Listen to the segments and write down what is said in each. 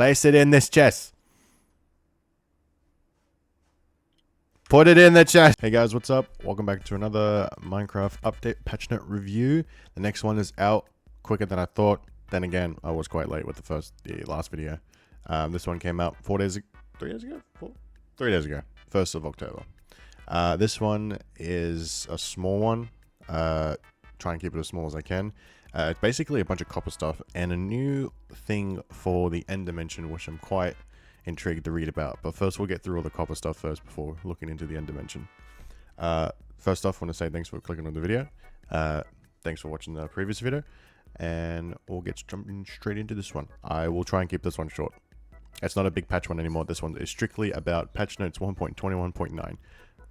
Place it in this chest. Put it in the chest. Hey guys, what's up? Welcome back to another Minecraft update patch note review. The next one is out quicker than I thought. Then again, I was quite late with the last video. This one came out 3 days ago, 1st of October. This one is a small one. Try and keep it as small as I can. It's basically a bunch of copper stuff and a new thing for the end dimension, which I'm quite intrigued to read about. But first, we'll get through all the copper stuff first before looking into the end dimension. First off, I want to say thanks for clicking on the video. Thanks for watching the previous video, and we'll get jumping straight into this one. I will try and keep this one short. It's not a big patch one anymore. This one is strictly about patch notes 1.21.9.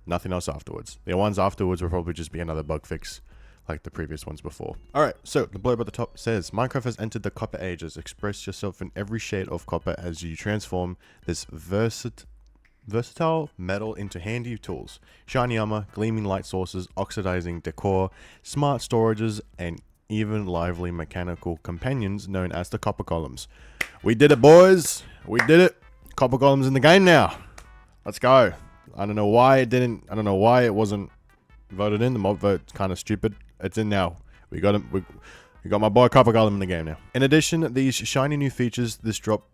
Nothing else afterwards. The ones afterwards will probably just be another bug fix like the previous ones before. Alright, so the blurb at the top says, Minecraft has entered the copper ages. Express yourself in every shade of copper as you transform this versatile metal into handy tools. Shiny armor, gleaming light sources, oxidizing decor, smart storages, and even lively mechanical companions known as the copper golems. We did it, boys! We did it! Copper golems in the game now! Let's go! I don't know why it wasn't voted in. The mob vote's kind of stupid. It's in now. We got him. We got my boy Copper Golem in the game now. In addition, these shiny new features, this drop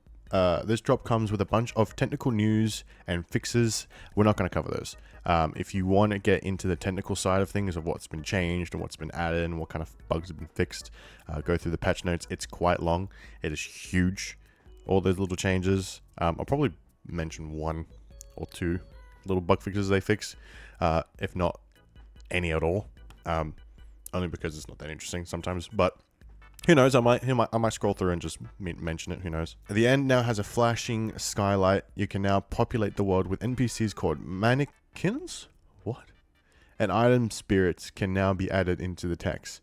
comes with a bunch of technical news and fixes. We're not going to cover those. If you want to get into the technical side of things, of what's been changed and what's been added and what kind of bugs have been fixed, go through the patch notes. It's quite long. It is huge. All those little changes. I'll probably mention 1 or 2 little bug fixes they fix, if not any at all. Only because it's not that interesting sometimes, but who knows, I might scroll through and just mention it, who knows. The end now has a flashing skylight. You can now populate the world with NPCs called mannequins? What? And item spirits can now be added into the text,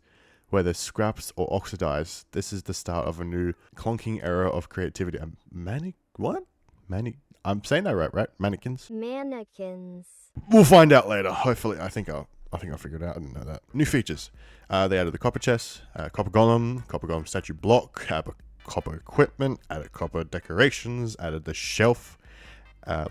whether scraps or oxidized. This is the start of a new clonking era of creativity. I'm saying that right? Mannequins? Mannequins. We'll find out later. Hopefully, I think I'll figure it out. I didn't know that. New features. They added the copper chest, copper golem statue block, copper equipment, added copper decorations, added the shelf,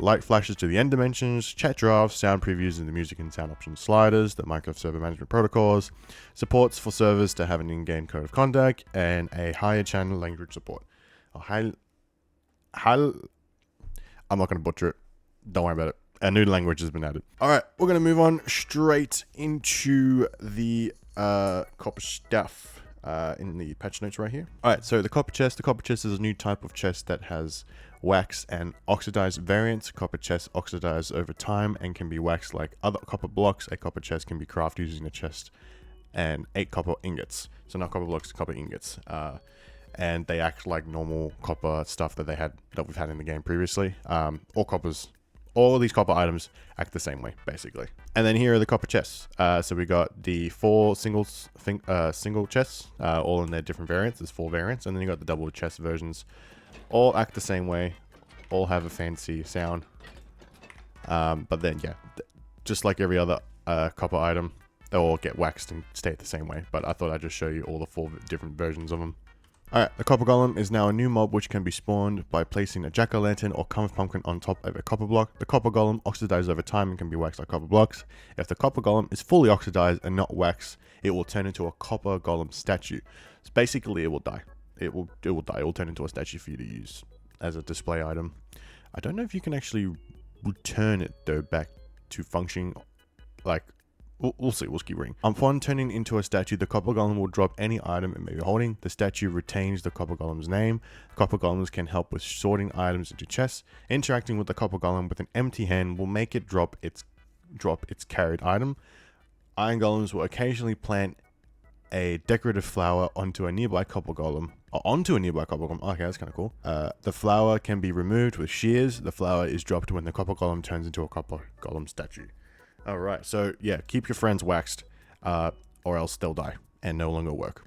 light flashes to the end dimensions, chat drafts, sound previews in the music and sound options sliders, the Minecraft server management protocols, supports for servers to have an in-game code of conduct, and a higher channel language support. I'm not going to butcher it. Don't worry about it. A new language has been added. Alright, we're going to move on straight into the copper stuff in the patch notes right here. Alright, so the copper chest. The copper chest is a new type of chest that has wax and oxidized variants. Copper chest oxidize over time and can be waxed like other copper blocks. A copper chest can be crafted using a chest and 8 copper ingots. So not copper blocks, copper ingots. And they act like normal copper stuff that we've had in the game previously. All of these copper items act the same way, basically. And then here are the copper chests. So we got the 4 single chests, all in their different variants. There's 4 variants, and then you got the double chest versions. All act the same way. All have a fancy sound. But then, yeah, just like every other copper item, they all get waxed and stay the same way. But I thought I'd just show you all the 4 different versions of them. Alright, the copper golem is now a new mob which can be spawned by placing a jack-o'-lantern or carved pumpkin on top of a copper block. The copper golem oxidizes over time and can be waxed like copper blocks. If the copper golem is fully oxidized and not waxed, it will turn into a copper golem statue. So basically, it will die. It will die. It will turn into a statue for you to use as a display item. I don't know if you can actually return it though back to functioning like. We'll see, we'll keep reading. Upon turning into a statue, the copper golem will drop any item it may be holding. The statue retains the copper golem's name. Copper golems can help with sorting items into chests. Interacting with the copper golem with an empty hand will make it drop its carried item. Iron golems will occasionally plant a decorative flower onto a nearby copper golem. Okay, that's kind of cool. The flower can be removed with shears. The flower is dropped when the copper golem turns into a copper golem statue. Alright, so yeah, keep your friends waxed, or else they'll die and no longer work.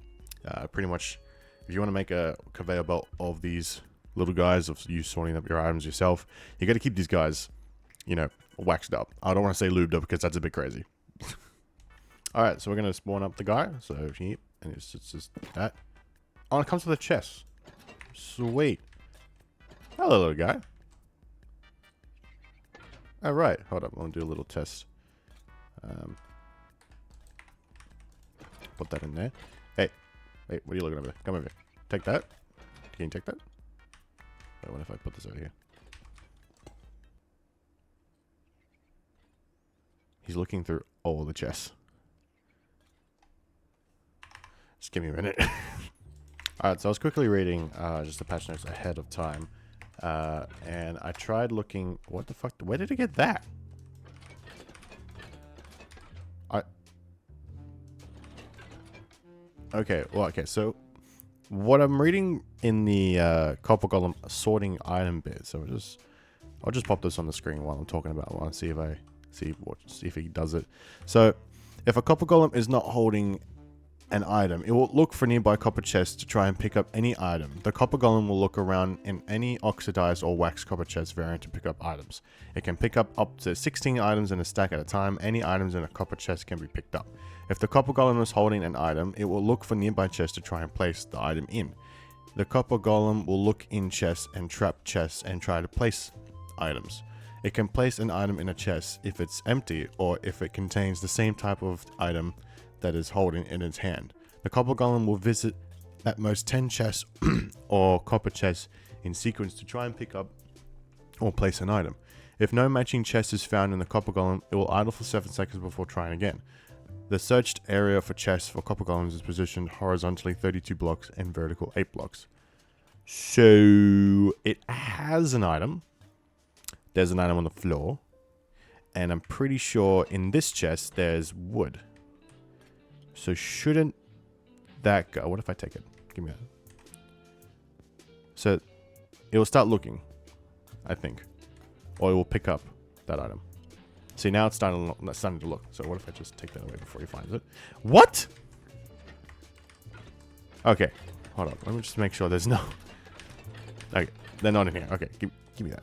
Pretty much, if you want to make a conveyor belt of these little guys, of you sorting up your items yourself, you got to keep these guys, waxed up. I don't want to say lubed up because that's a bit crazy. Alright, so we're going to spawn up the guy. So, and it's just that. Oh, it comes with a chest. Sweet. Hello, little guy. All right, hold up. I want to do a little test. Put that in there. Hey, what are you looking over there? Come over here. Take that. Can you take that? Wait, what if I put this over here? He's looking through all the chests. Just give me a minute. Alright, so I was quickly reading just the patch notes ahead of time. And I tried looking... What the fuck? Where did I get that? Okay, well, okay, so... What I'm reading in the Copper Golem sorting item bit, so I'll just pop this on the screen while I'm talking about it. I'll see if he does it. So, if a Copper Golem is not holding an item, it will look for nearby copper chests to try and pick up any item. The Copper Golem will look around in any oxidized or waxed copper chest variant to pick up items. It can pick up to 16 items in a stack at a time. Any items in a copper chest can be picked up. If the Copper Golem is holding an item, it will look for nearby chests to try and place the item in. The Copper Golem will look in chests and trap chests and try to place items. It can place an item in a chest if it's empty or if it contains the same type of item that is holding in its hand. The Copper Golem will visit at most 10 chests or copper chests in sequence to try and pick up or place an item. If no matching chest is found in the Copper Golem, it will idle for 7 seconds before trying again. The searched area for chests for Copper Golems is positioned horizontally 32 blocks and vertical 8 blocks. So it has an item. There's an item on the floor. And I'm pretty sure in this chest there's wood. So shouldn't that go? What if I take it? Give me that. So it will start looking, I think. Or it will pick up that item. See, now it's starting to look. So what if I just take that away before he finds it? What? Okay. Hold on. Let me just make sure there's no... Okay. They're not in here. Okay. Give me that.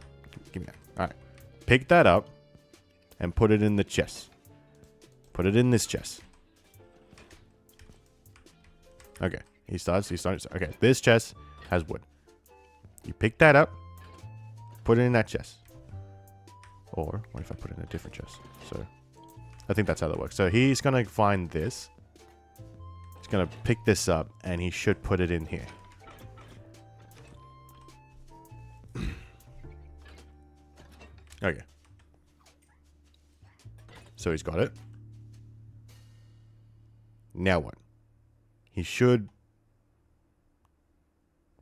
Give me that. Alright. Pick that up and put it in the chest. Put it in this chest. Okay. He starts. Okay. This chest has wood. You pick that up. Put it in that chest. Or what if I put it in a different chest? So I think that's how that works. So he's going to find this. He's going to pick this up and he should put it in here. Okay. So he's got it. Now what? He should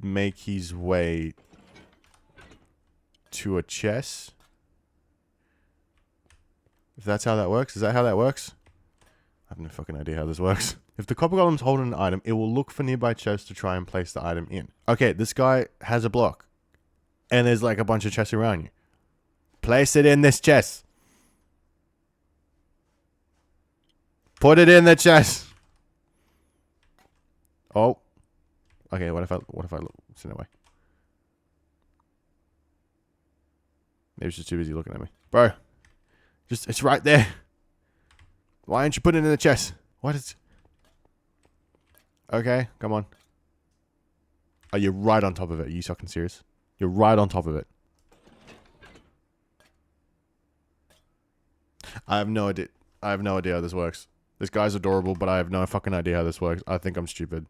make his way to a chest. If that's how that works. Is that how that works? I have no fucking idea how this works. If the Copper Golem's holding an item, it will look for nearby chests to try and place the item in. Okay, this guy has a block. And there's like a bunch of chests around you. Place it in this chest. Put it in the chest. Oh. Okay, what if I look in that way? Maybe he's just too busy looking at me. Bro. It's right there. Why aren't you putting it in the chest? What is... Okay, come on. Oh, you're right on top of it. Are you fucking serious? You're right on top of it. I have no idea. I have no idea how this works. This guy's adorable, but I have no fucking idea how this works. I think I'm stupid.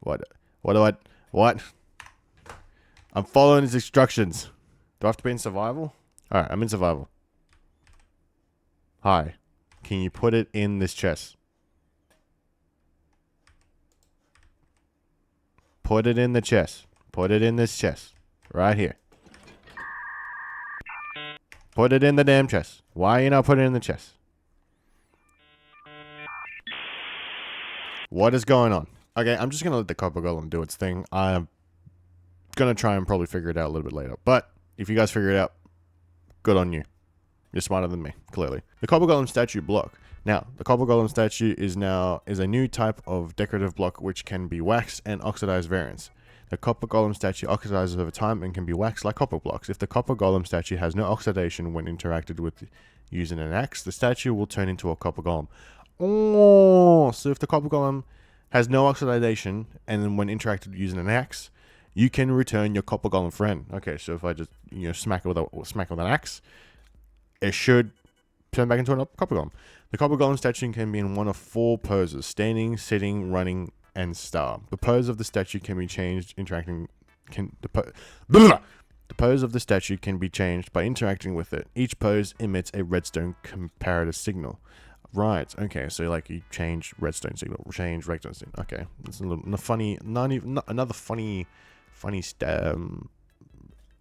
What? What? I'm following his instructions. Do I have to be in survival? Alright, I'm in survival. Hi. Can you put it in this chest? Put it in the chest. Put it in this chest. Right here. Put it in the damn chest. Why are you not putting it in the chest? What is going on? Okay, I'm just going to let the Copper Golem do its thing. I'm going to try and probably figure it out a little bit later. But if you guys figure it out, good on you. You're smarter than me, clearly. The Copper Golem statue block. Now, the Copper Golem statue is a new type of decorative block which can be waxed and oxidized variants. The Copper Golem statue oxidizes over time and can be waxed like copper blocks. If the Copper Golem statue has no oxidation when interacted with using an axe, the statue will turn into a Copper Golem. Oh, so if the Copper Golem has no oxidation and then when interacted using an axe, you can return your copper golem friend. Okay, so if I just smack it with an axe, it should turn back into a copper golem. The copper golem statue can be in one of 4 poses: standing, sitting, running, and star. The pose of the statue can be changed the pose of the statue can be changed by interacting with it. Each pose emits a redstone comparator signal. Right. Okay. So like you change redstone signal, change redstone signal. Okay. It's another funny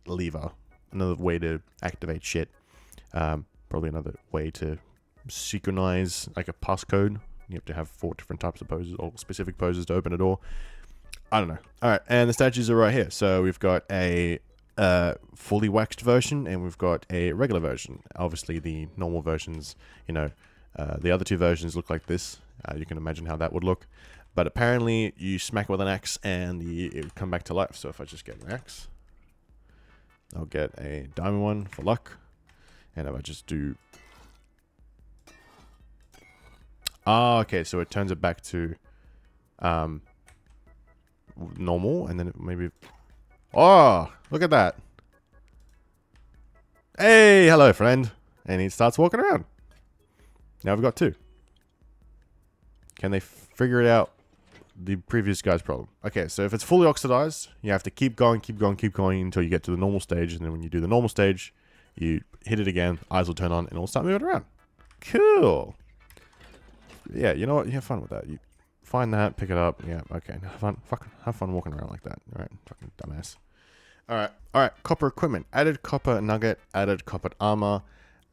lever. Another way to activate shit. Probably another way to synchronize like a passcode. You have to have 4 different types of poses or specific poses to open a door. I don't know. All right. And the statues are right here. So we've got a fully waxed version and we've got a regular version. Obviously the normal versions, the other 2 versions look like this. You can imagine how that would look. But apparently you smack with an axe and it would come back to life. So if I just get an axe, I'll get a diamond one for luck. And if I just do... okay, so it turns it back to normal and then maybe... Oh, look at that. Hey, hello, friend. And he starts walking around. Now we've got 2. Can they figure it out? The previous guy's problem. Okay, so if it's fully oxidized, you have to keep going until you get to the normal stage. And then when you do the normal stage, you hit it again, eyes will turn on, and it'll start moving around. Cool. Yeah, you know what? You have fun with that. You find that, pick it up. Yeah, okay. Have fun walking around like that. All right, fucking dumbass. All right. Copper equipment. Added copper nugget. Added copper armor.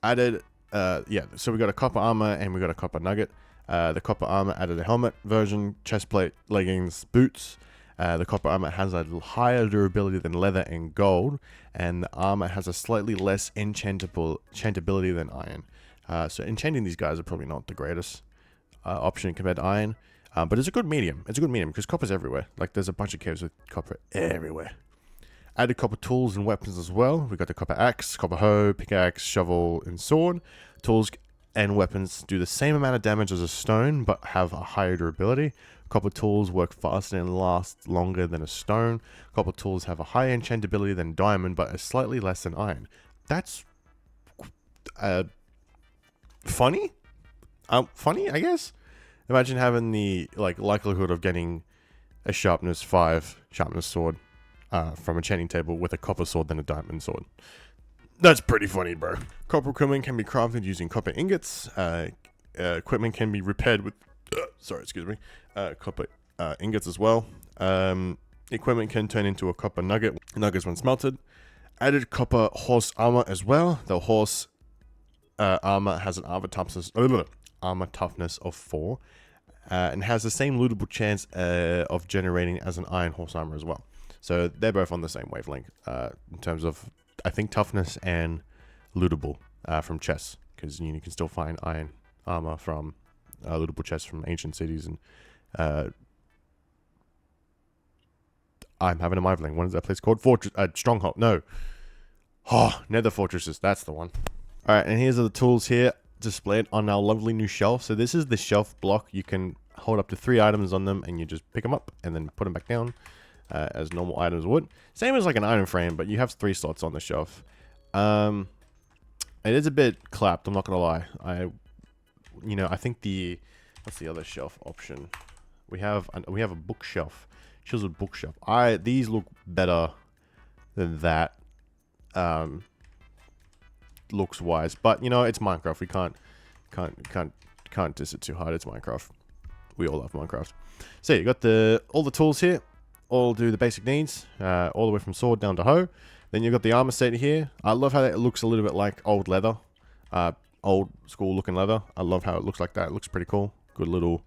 Added, so we got a copper armor and we got a copper nugget. The copper armor added a helmet version, chest plate, leggings, boots. The copper armor has a higher durability than leather and gold, and the armor has a slightly less enchantability than iron. So enchanting these guys are probably not the greatest option compared to iron, but it's a good medium. It's a good medium because copper's everywhere. Like there's a bunch of caves with copper everywhere. Added copper tools and weapons as well. We got the copper axe, copper hoe, pickaxe, shovel, and sword. Tools and weapons do the same amount of damage as a stone, but have a higher durability. Copper tools work faster and last longer than a stone. Copper tools have a higher enchantability than diamond, but is slightly less than iron. That's funny. Funny, I guess. Imagine having the likelihood of getting a sharpness 5 sharpness sword from a enchanting table with a copper sword than a diamond sword. That's pretty funny, bro. Copper equipment can be crafted using copper ingots. Equipment can be repaired with copper ingots as well. Equipment can turn into a copper nuggets when smelted. Added copper horse armor as well. The horse armor has an armor toughness of 4 and has the same lootable chance of generating as an iron horse armor as well. So they're both on the same wavelength in terms of, I think, toughness and lootable from chests, because you can still find iron armor from lootable chests from ancient cities. And I'm having a mind blank. What is that place called? Stronghold. No. Oh, Nether Fortresses. That's the one. All right, and here's the tools here displayed on our lovely new shelf. So this is the shelf block. You can hold up to 3 items on them, and you just pick them up and then put them back down. As normal items would. Same as like an iron frame, but you have 3 slots on the shelf. It is a bit clapped, I'm not gonna lie. I think what's the other shelf option? We have a bookshelf. Chiseled bookshelf. These look better than that. Looks wise, but it's Minecraft. We can't diss it too hard. It's Minecraft. We all love Minecraft. So you got all the tools here. All do the basic needs, all the way from sword down to hoe. Then you've got the armor set here. I love how it looks a little bit like old leather, old school looking leather. I love how it looks like that. It looks pretty cool. Good little,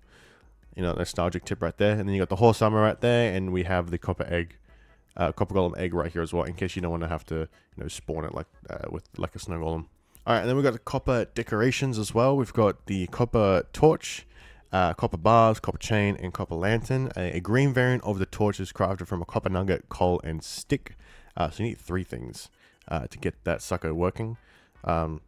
nostalgic tip right there. And then you got the horse armor right there, and we have the copper golem egg right here as well, in case you don't want to have to, spawn it with a snow golem. All right, and then we've got the copper decorations as well. We've got the copper torch. Copper bars, copper chain, and copper lantern. A green variant of the torch is crafted from a copper nugget, coal, and stick. So you need 3 things to get that sucker working. I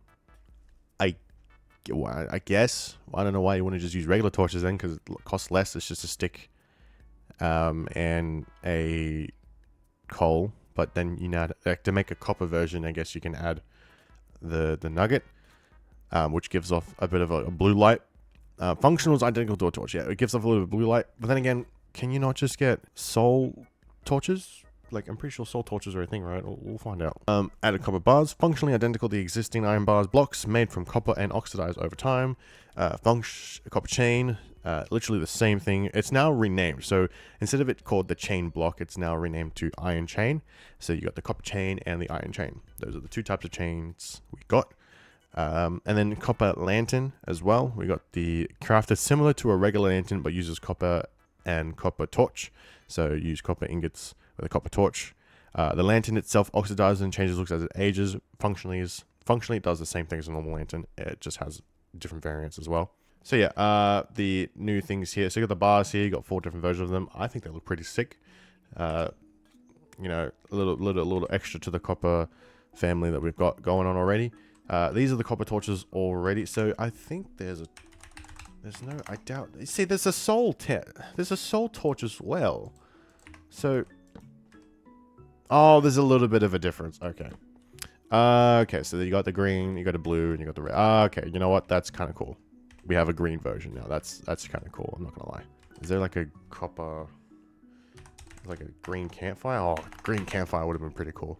guess. I don't know why you wouldn't just use regular torches then, because it costs less. It's just a stick and a coal, but then you add, like, to make a copper version, I guess you can add the nugget, which gives off a bit of a blue light. Functional is identical to a torch. Yeah, it gives off a little bit of blue light. But then again, can you not just get soul torches? Like, I'm pretty sure soul torches are a thing, right? We'll find out. Added copper bars, functionally identical to the existing iron bars blocks, made from copper and oxidized over time. Copper chain, literally the same thing. It's now renamed. So instead of it called the chain block, it's now renamed to iron chain. So you got the copper chain and the iron chain. Those are the two types of chains we got. And then copper lantern as well. We got the crafted similar to a regular lantern, but uses copper and copper torch. So use copper ingots with a copper torch. The lantern itself oxidizes and changes looks as it ages. Functionally, it does the same thing as a normal lantern. It just has different variants as well. So yeah, the new things here. So you got the bars here. You got 4 different versions of them. I think they look pretty sick. You know, a little extra to the copper family that we've got going on already. These are the copper torches already. So I think I doubt. See, there's a soul torch as well. So, oh, there's a little bit of a difference. Okay. Okay, so you got the green, you got the blue, and you got the red. Okay, you know what? That's kind of cool. We have a green version now. That's kind of cool. I'm not gonna lie. Is there like a copper, like a green campfire? Oh, green campfire would have been pretty cool.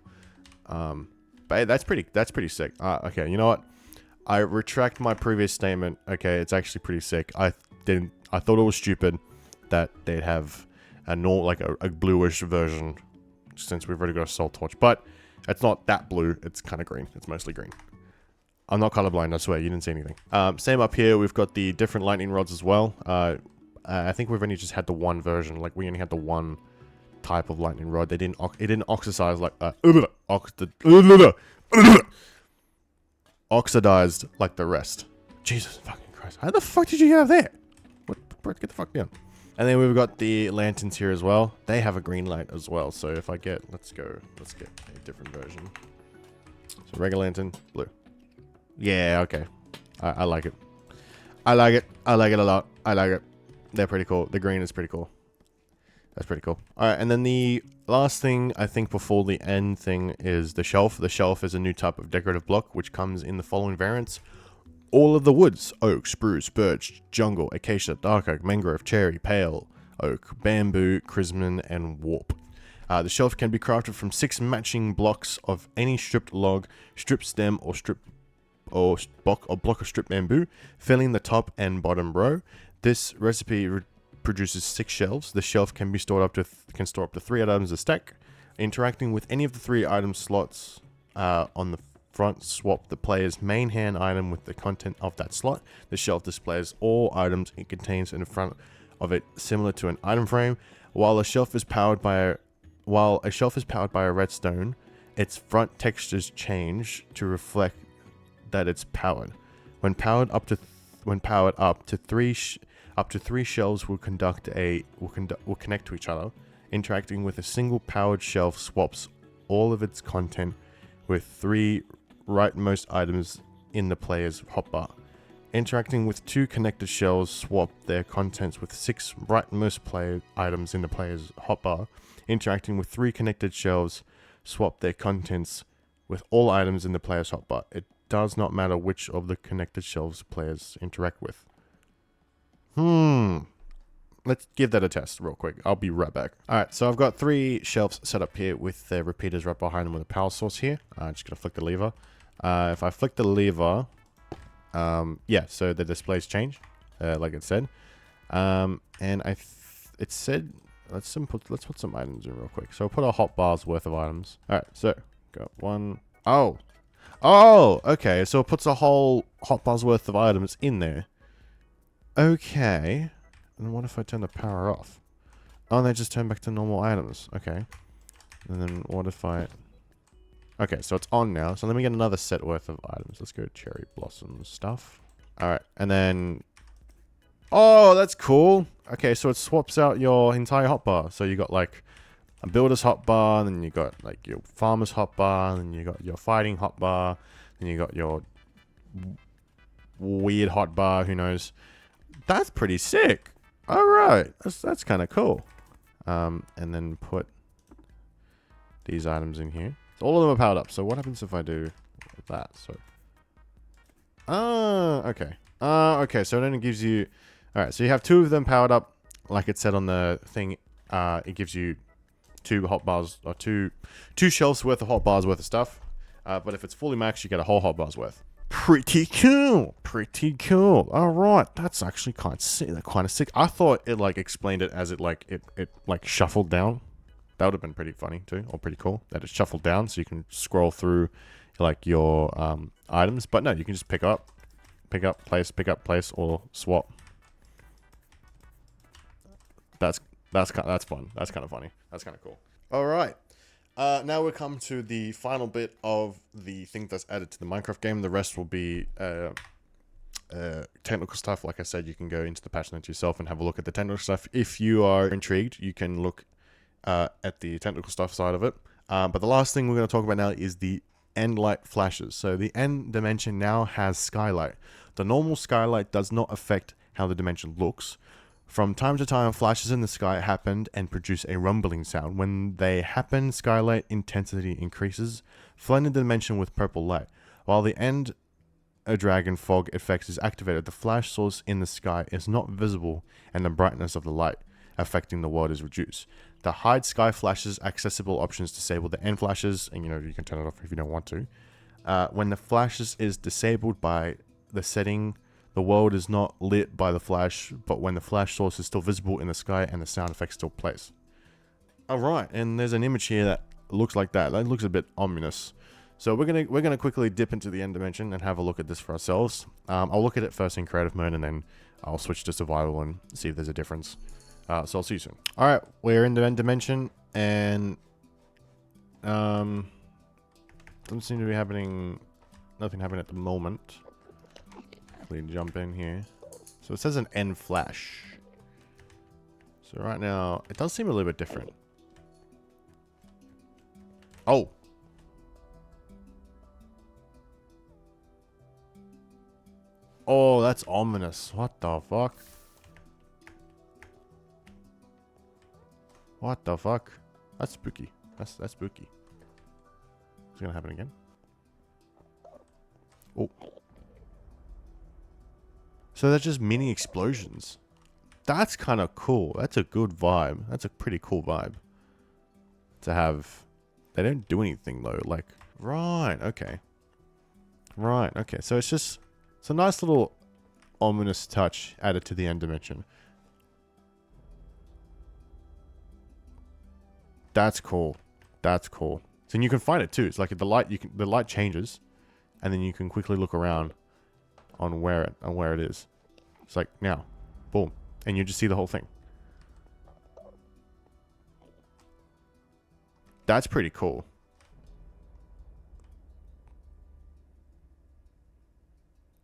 But that's pretty sick. Okay, you know what? I retract my previous statement. Okay, it's actually pretty sick. I thought it was stupid that they'd have a bluish version, since we've already got a soul torch. But it's not that blue. It's kind of green. It's mostly green. I'm not colorblind, I swear. You didn't see anything. Same up here. We've got the different lightning rods as well. I think we've only just had the one version. Like, we only had the one type of lightning rod. It didn't oxidize like oxidized like the rest. Jesus fucking Christ! How the fuck did you get there? What? Get the fuck down. And then we've got the lanterns here as well. They have a green light as well. So if I get, let's get a different version. So regular lantern, blue. Yeah, okay. I like it. I like it. I like it a lot. I like it. They're pretty cool. The green is pretty cool. That's pretty cool. Alright, and then the last thing, I think, before the end thing is the shelf. The shelf is a new type of decorative block, which comes in the following variants. All of the woods: oak, spruce, birch, jungle, acacia, dark oak, mangrove, cherry, pale oak, bamboo, crimson, and warp. The shelf can be crafted from 6 matching blocks of any stripped log, stripped stem, or block of stripped bamboo, filling the top and bottom row. This recipe produces 6 shelves. The shelf can be stored can store up to 3 items a stack. Interacting with any of the 3 item slots on the front, swap the player's main hand item with the content of that slot. The shelf displays all items it contains in front of it, similar to an item frame. While a shelf is powered by a redstone, its front textures change to reflect that it's powered. When powered up to 3 shelves will connect to each other. Interacting with a single powered shelf swaps all of its content with 3 rightmost items in the player's hotbar. Interacting with 2 connected shelves swap their contents with 6 rightmost items in the player's hotbar. Interacting with 3 connected shelves swap their contents with all items in the player's hotbar. It does not matter which of the connected shelves players interact with. Let's give that a test real quick. I'll be right back. Alright, so I've got 3 shelves set up here with the repeaters right behind them with a power source here. I'm just going to flick the lever. If I flick the lever, yeah, so the displays change, like it said. And it said, let's put some items in real quick. So I'll put a hot bar's worth of items. Alright, so got 1. Oh, okay. So it puts a whole hot bar's worth of items in there. Okay. And what if I turn the power off? Oh, they just turn back to normal items. Okay. And then what if I... Okay, so it's on now. So let me get another set worth of items. Let's go cherry blossom stuff. Alright, and then... Oh, that's cool. Okay, so it swaps out your entire hotbar. So you got like a builder's hotbar, and then you got like your farmer's hotbar, and then you got your fighting hotbar, and you got your weird hotbar, who knows. That's pretty sick. Alright, that's kind of cool. And then put these items in here. So all of them are powered up. So what happens if I do that? So, okay. Okay, so it only gives you... Alright, so you have 2 of them powered up. Like it said on the thing, it gives you 2 hotbars, or two shelves worth of hotbars worth of stuff. But if it's fully maxed, you get a whole hotbar's worth. Pretty cool. Pretty cool. Alright, that's actually kind of sick. I thought it like explained it as it like shuffled down. That would have been pretty funny too, or pretty cool. That it shuffled down so you can scroll through like your items. But no, you can just pick up, place, or swap. That's fun. That's kind of funny. That's kind of cool. All right. Now we come to the final bit of the thing that's added to the Minecraft game. The rest will be technical stuff. Like I said, you can go into the patch notes yourself and have a look at the technical stuff. If you are intrigued, you can look at the technical stuff side of it. But the last thing we're going to talk about now is the end light flashes. So the end dimension now has skylight. The normal skylight does not affect how the dimension looks. From time to time, flashes in the sky happened and produce a rumbling sound. When they happen, skylight intensity increases, flooding the dimension with purple light. While the end dragon fog effect is activated, the flash source in the sky is not visible and the brightness of the light affecting the world is reduced. The hide sky flashes accessible options disable the end flashes, and you can turn it off if you don't want to. When the flashes is disabled by the setting, the world is not lit by the flash, but when the flash source is still visible in the sky and the sound effect still plays. Alright, and there's an image here that looks like that. That looks a bit ominous. So we're gonna quickly dip into the end dimension and have a look at this for ourselves. I'll look at it first in creative mode and then I'll switch to survival and see if there's a difference. So I'll see you soon. Alright, we're in the end dimension and doesn't seem to be nothing happening at the moment. Jump in here. So it says an end flash. So right now, it does seem a little bit different. Oh. Oh, that's ominous. What the fuck? What the fuck? That's spooky. That's spooky. What's gonna happen again? Oh. So they're just mini explosions. That's kind of cool. That's a good vibe. That's a pretty cool vibe to have. They don't do anything though. Like, right, okay. Right, okay. So it's a nice little ominous touch added to the end dimension. That's cool. That's cool. So you can find it too. It's like the light changes, and then you can quickly look around on where it is. It's like now, boom, and you just see the whole thing. That's pretty cool.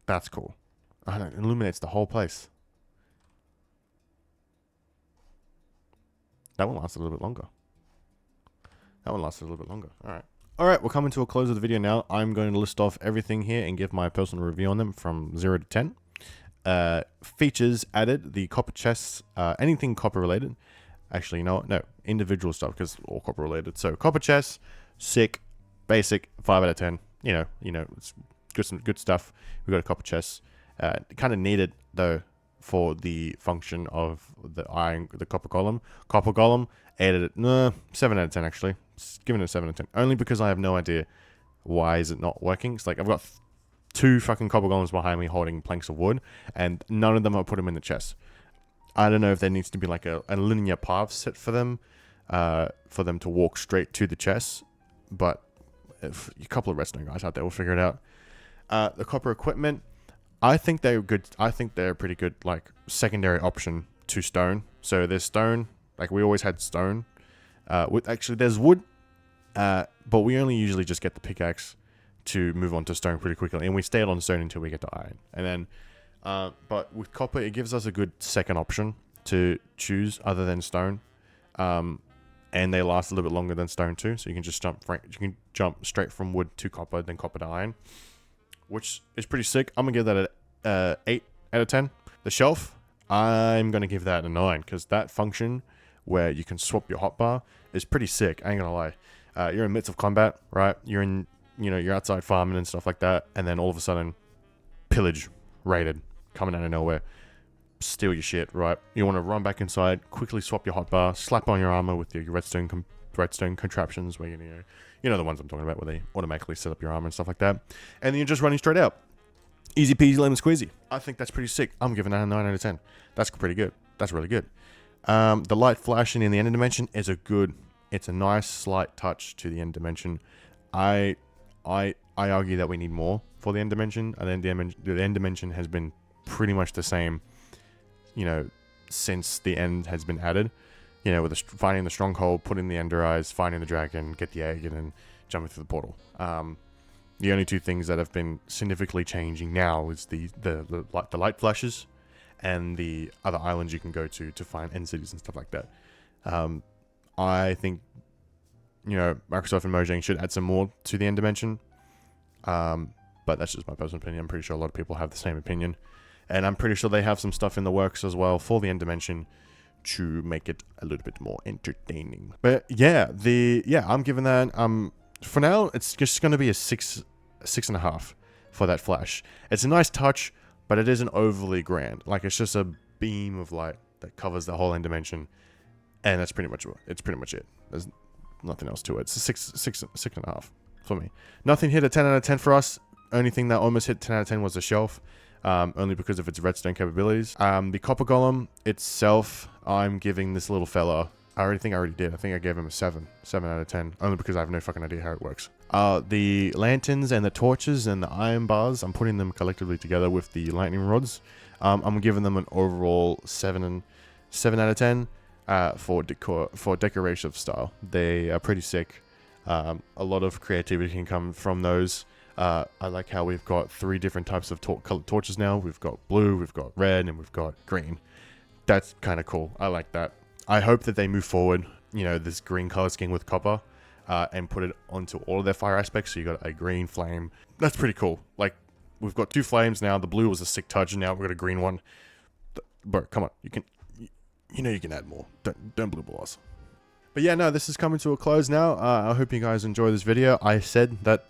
That's cool. I don't know, it illuminates the whole place. That one lasted a little bit longer. All right. All right, we're coming to a close of the video now. I'm going to list off everything here and give my personal review on them from 0 to 10. Features added, the copper chests, anything copper related. Actually, no, individual stuff because all copper related. So copper chests, sick, basic, 5 out of 10. You know, it's good stuff. We got a copper chest. Kind of needed though for the function of the copper golem. Copper golem added it. 7 out of 10 actually. Giving it a 7 out of 10. Only because I have no idea why is it not working. It's like I've got 2 fucking copper golems behind me holding planks of wood, and none of them I put them in the chest. I don't know if there needs to be like a linear path set for them to walk straight to the chest, but if a couple of redstone guys out there will figure it out. The copper equipment, I think they're good. I think they're a pretty good like secondary option to stone. So there's stone, like we always had stone. Actually, there's wood, but we only usually just get the pickaxe to move on to stone pretty quickly, and we stay on stone until we get to iron. And then, but with copper, it gives us a good second option to choose other than stone, and they last a little bit longer than stone too. So you can just jump straight from wood to copper, then copper to iron, which is pretty sick. I'm gonna give that a 8 out of 10. The shelf, I'm gonna give that a 9 because that function where you can swap your hotbar is pretty sick. I ain't gonna lie. You're in the midst of combat, right? You're in, you're outside farming and stuff like that, and then all of a sudden, pillage, raided, coming out of nowhere, steal your shit, right? You want to run back inside, quickly swap your hotbar, slap on your armor with your redstone contraptions, where you know the ones I'm talking about, where they automatically set up your armor and stuff like that, and then you're just running straight out. Easy peasy lemon squeezy. I think that's pretty sick. I'm giving that a 9 out of 10. That's pretty good. That's really good. The light flashing in the end dimension is it's a nice slight touch to the end dimension. I argue that we need more for the end dimension, and then the end dimension has been pretty much the same, since the end has been added. With finding the stronghold, putting the ender eyes, finding the dragon, get the egg, and then jumping through the portal. The only two things that have been significantly changing now is the light flashes and the other islands you can go to find end cities and stuff like that. I think, Microsoft and Mojang should add some more to the end dimension. But that's just my personal opinion. I'm pretty sure a lot of people have the same opinion. And I'm pretty sure they have some stuff in the works as well for the end dimension to make it a little bit more entertaining. But yeah, I'm giving that, for now, it's just going to be a 6.5 for that flash. It's a nice touch, but it isn't overly grand. Like, it's just a beam of light that covers the whole end dimension, and that's pretty much it. There's nothing else to it. It's a 6.5 for me. Nothing hit a 10 out of 10 for us. Only thing that almost hit 10 out of 10 was the shelf, only because of its redstone capabilities. The copper golem itself, I'm giving this little fella, I already did. I think I gave him a 7 out of 10, only because I have no fucking idea how it works. The lanterns and the torches and the iron bars, I'm putting them collectively together with the lightning rods. I'm giving them an overall 7 out of 10 for decoration style. They are pretty sick. A lot of creativity can come from those. I like how we've got 3 different types of colored torches now. We've got blue, we've got red, and we've got green. That's kind of cool. I like that. I hope that they move forward, this green color scheme with copper, and put it onto all of their fire aspects. So you got a green flame. That's pretty cool. Like, we've got 2 flames now. The blue was a sick touch, and now we've got a green one. Bro, come on. You can add more. Don't blue ball us. But yeah, no, this is coming to a close now. I hope you guys enjoy this video. I said that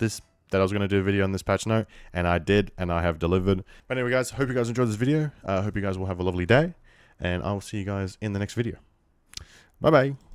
I was going to do a video on this patch note, and I did, and I have delivered. But anyway, guys, hope you guys enjoyed this video. Hope you guys will have a lovely day, and I will see you guys in the next video. Bye-bye.